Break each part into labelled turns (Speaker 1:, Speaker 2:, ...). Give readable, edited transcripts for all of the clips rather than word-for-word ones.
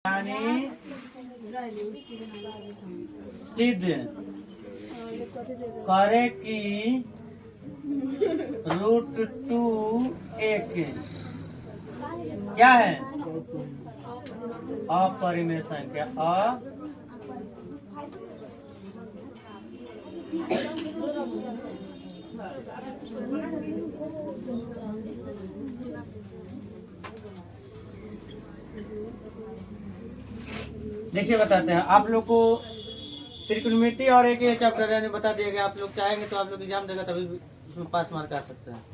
Speaker 1: यानी सिद्ध करे कि √2 क्या है? अपरिमेय संख्या। देखिए बताते हैं आप लोग को त्रिकोणमिति और एक ये चैप्टर है बता दिया गया। आप लोग चाहेंगे तो आप लोग एग्जाम देगा तभी उसमें पास मार्क आ सकते हैं।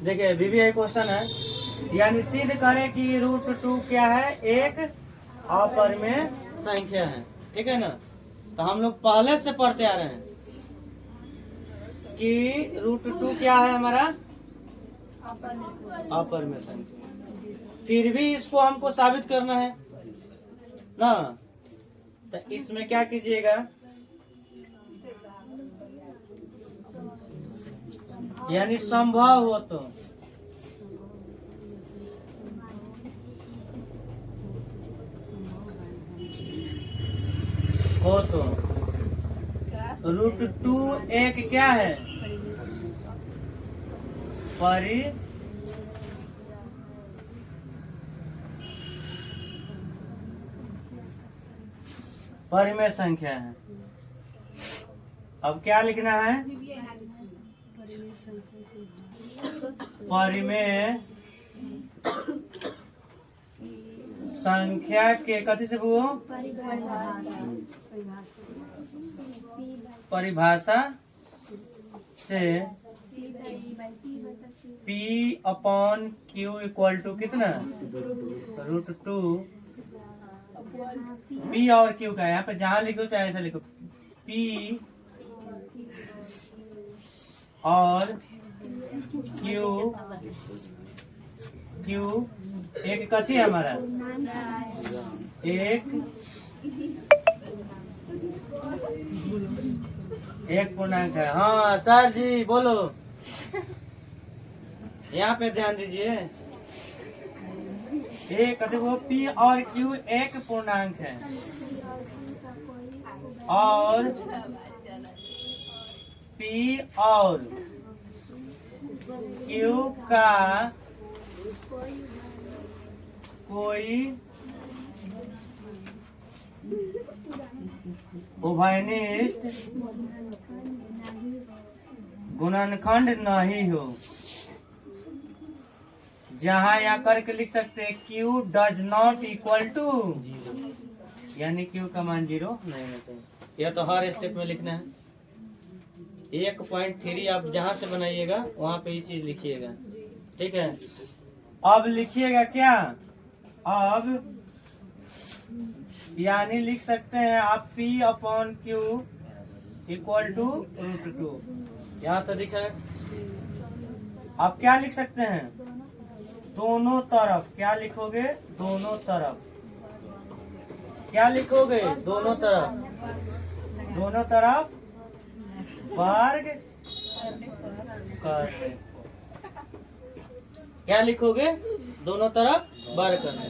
Speaker 1: देखिए VVI क्वेश्चन है, यानी सिद्ध करें कि √2 क्या है? एक अपरिमेय संख्या है। ठीक है ना? तो हम लोग पहले से पढ़ते आ रहे हैं कि √2 क्या है हमारा? अपरिमेय संख्या। फिर भी इसको हमको साबित करना है ना, तो इसमें क्या कीजिएगा, यानी संभव हो तो √2 एक क्या है? परिमेय संख्या है। अब क्या लिखना है? परिमेय संख्या के कथी से वो परिभाषा से P/Q इक्वल टू कितना? √2 P और Q का, यहाँ पे जहां लिखो चाहे ऐसा लिखो, P और Q एक कथी है हमारा? एक पूर्णांक है। हाँ सर जी बोलो, यहाँ पे ध्यान दीजिए। एक कथी वो P और Q एक पूर्णांक है और P और Q का कोई उभयनिष्ठ गुणनखंड नहीं हो। जहां यहाँ करके लिख सकते हैं Q does not equal to, यानी Q का मान 0 नहीं होना चाहिए। यह तो हर स्टेप में लिखना है। 1.3 आप जहां से बनाइएगा वहां पे ये चीज लिखिएगा। ठीक है, अब लिखिएगा क्या? अब यानी लिख सकते हैं आप P/Q इक्वल टू √2। यहाँ तो दिखा है। आप क्या लिख सकते हैं? दोनों तरफ क्या लिखोगे? दोनों तरफ क्या लिखोगे? दोनों तरफ वर्ग करने। क्या लिखोगे? दोनों तरफ वर्ग करने।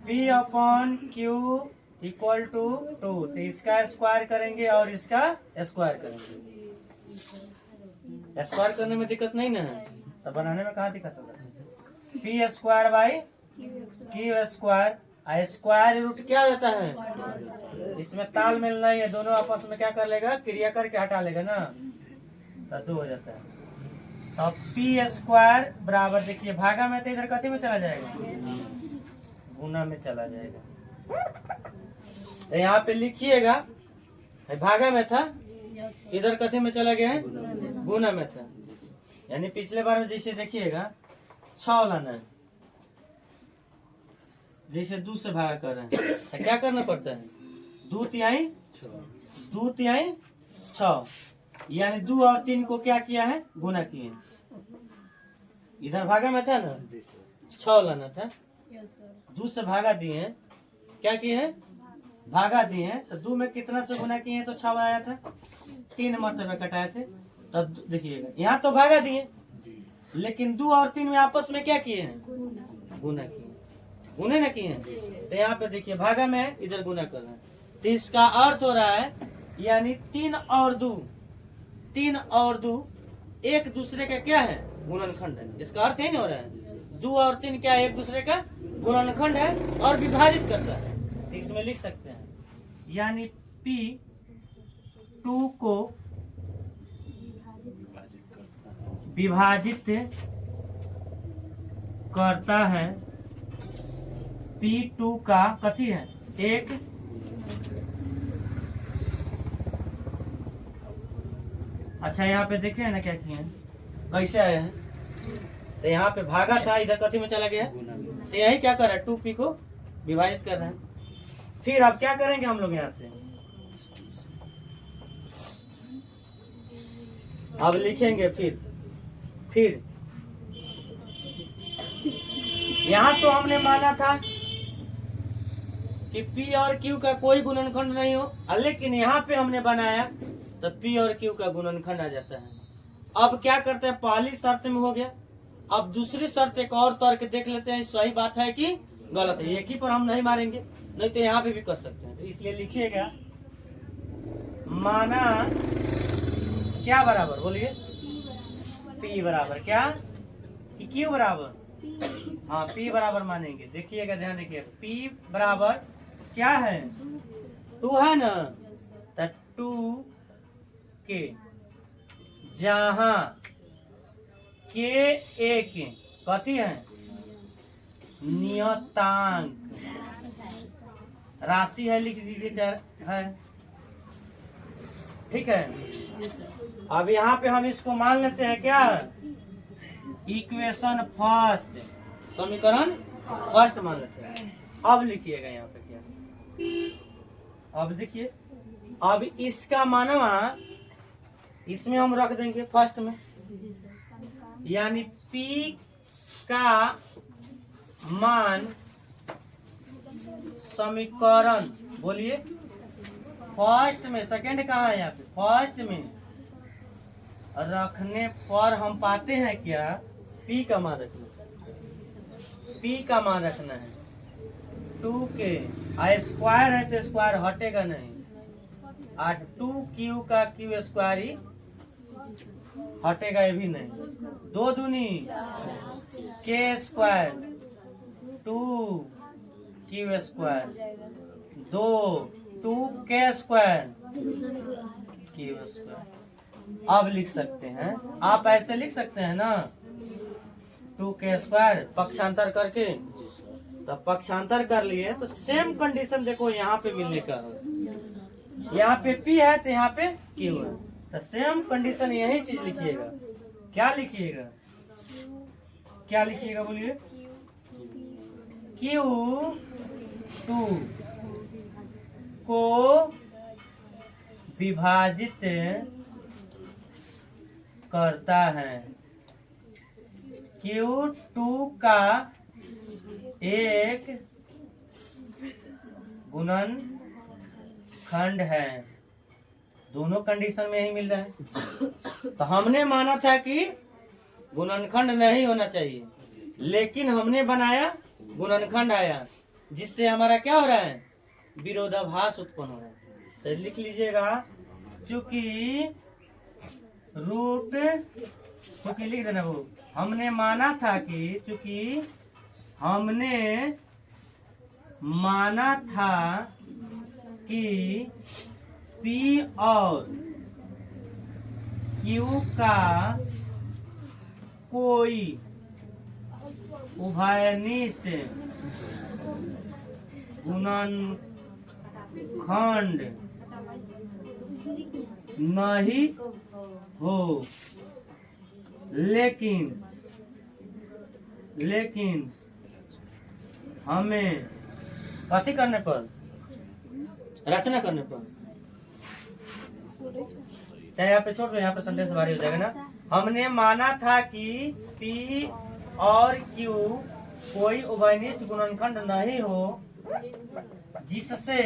Speaker 1: P/Q इक्वल टू 2, तो इसका स्क्वायर करेंगे और इसका स्क्वायर करेंगे। स्क्वायर करने में दिक्कत नहीं ना है, तो बनाने में कहाँ दिक्कत होगा? P² / Q², स्क्वायर रूट क्या होता है? इसमें तालमेल नहीं है, दोनों आपस में क्या कर लेगा? क्रिया करके हटा लेगा ना, तो 2 हो जाता है। तो P² बराबर, देखिए भागा में तो इधर कथी में चला जाएगा? गुना में चला जाएगा। तो यहाँ पे लिखिएगा भागा में था, इधर कथी में चला गया है? गुना में था। यानी पिछले बार में जैसे देखिएगा 6 लाना है, जैसे 2 से भागा कर रहे हैं तो क्या करना पड़ता है? 2 तिहाई 6, यानी 2 और 3 को क्या किया है? गुना किए। इधर भागा में था ना, 6 लाना था, 2 से भागा दिए, क्या किए हैं? भागा दिए। तो 2 में कितना से गुना किए तो 6 आया था, 3 मरतबे कटाए थे। तब देखिएगा यहाँ तो भागा दिए, लेकिन 2 और 3 में आपस में क्या किए हैं? गुना किए। गुने ना किए हैं, तो यहाँ पे देखिए भागा में इधर गुना कर रहे हैं, तो इसका अर्थ हो रहा है यानी 3 और 2 एक दूसरे का क्या है, गुणनखंड है। इसका अर्थ है ना हो रहा है 2 और 3 क्या है, एक दूसरे का गुणनखंड है और विभाजित करता है। तो इसमें लिख सकते हैं यानी P2 को विभाजित करता है, P2 का कथी है, एक अच्छा यहाँ पे देखे है ना क्या किए हैं, कैसे आए हैं, तो यहाँ पे भागा था, इधर कथी में चला गया, तो यही क्या कर रहा है 2P को विभाजित कर रहे हैं। फिर अब क्या करेंगे हम लोग यहाँ से, अब लिखेंगे फिर यहाँ तो हमने माना था कि P और Q का कोई गुणनखंड नहीं हो, लेकिन यहाँ पे हमने बनाया तो P और Q का गुणनखंड आ जाता है। अब क्या करते हैं, पहली शर्त में हो गया, अब दूसरी शर्त एक और तर्क देख लेते हैं सही बात है कि गलत है। एक ही पर हम नहीं मारेंगे, नहीं तो यहाँ पे भी कर सकते हैं, तो इसलिए लिखिएगा माना क्या बराबर, बोलिए P बराबर क्या कि Q बराबर, हाँ P बराबर मानेंगे। देखिएगा ध्यान देखिए, P बराबर क्या है 2 है ना, तो 2 के जहाँ के एक कथी है, नियतांक राशि है, लिख दीजिए है, ठीक है। अब यहाँ पे हम इसको मान लेते हैं क्या, इक्वेशन फर्स्ट, समीकरण फर्स्ट मान लेते हैं। अब लिखिएगा यहाँ पे क्या, अब देखिए, अब इसका मानवा इसमें हम रख देंगे फर्स्ट में, यानी P का मान समीकरण, बोलिए फर्स्ट में, सेकंड कहाँ है यहाँ पे, फर्स्ट में रखने पर हम पाते हैं क्या, P का मान रखना, P का मान रखना है 2 के स्क्वायर है तो स्क्वायर हटेगा नहीं, और 2Q का Q स्क्वायर ही हटेगा, ये भी नहीं, 2 दूनी K square 2Q square 2K square Q square. अब लिख सकते हैं, आप ऐसे लिख सकते हैं ना, 2K स्क्वायर पक्षांतर करके, तो पक्षांतर कर लिए तो सेम कंडीशन देखो यहाँ पे मिलने का है, यहाँ पे P है तो यहाँ पे Q है, तो सेम कंडीशन यही चीज लिखिएगा, क्या लिखिएगा, क्या लिखिएगा बोलिए, Q2 को विभाजित करता है, Q2 का एक गुणनखंड है, दोनों कंडीशन में ही मिल रहा है। तो हमने माना था कि गुणनखंड नहीं होना चाहिए, लेकिन हमने बनाया गुणनखंड आया, जिससे हमारा क्या हो रहा है, विरोधाभास उत्पन्न हो रहा है। तो लिख लीजिएगा, चूंकि रूट, चूंकि लिख देना वो, हमने माना था कि, चूंकि हमने माना था कि P और Q का कोई उभयनिष्ठ गुणनखंड नहीं हो, लेकिन हमें कथी करने पर, रचना करने पर, चाहे यहाँ पे छोड़ दो, यहाँ पे सेंटेंस भारी हो जाएगा ना। हमने माना था कि P और Q कोई उभयनिष्ठ गुणनखंड नहीं हो, जिससे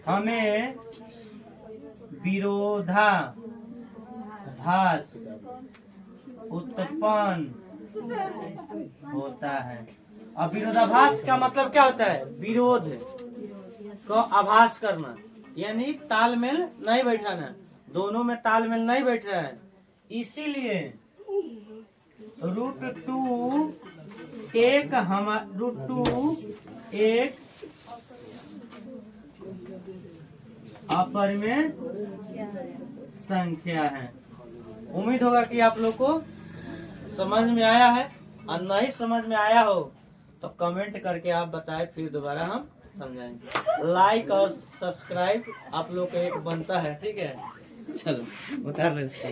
Speaker 1: हमें विरोधाभास उत्पन्न होता है। अब विरोधाभास का मतलब क्या होता है? विरोध को आभास करना, यानी तालमेल नहीं बैठाना, दोनों में तालमेल नहीं बैठ रहा है। इसीलिए √2 एक √2 एक अपरिमेय संख्या है। उम्मीद होगा कि आप लोग को समझ में आया है, और नहीं समझ में आया हो तो कमेंट करके आप बताएं, फिर दोबारा हम समझाएंगे। लाइक और सब्सक्राइब आप लोग का एक बनता है, ठीक है। चलो उतार लो इसको।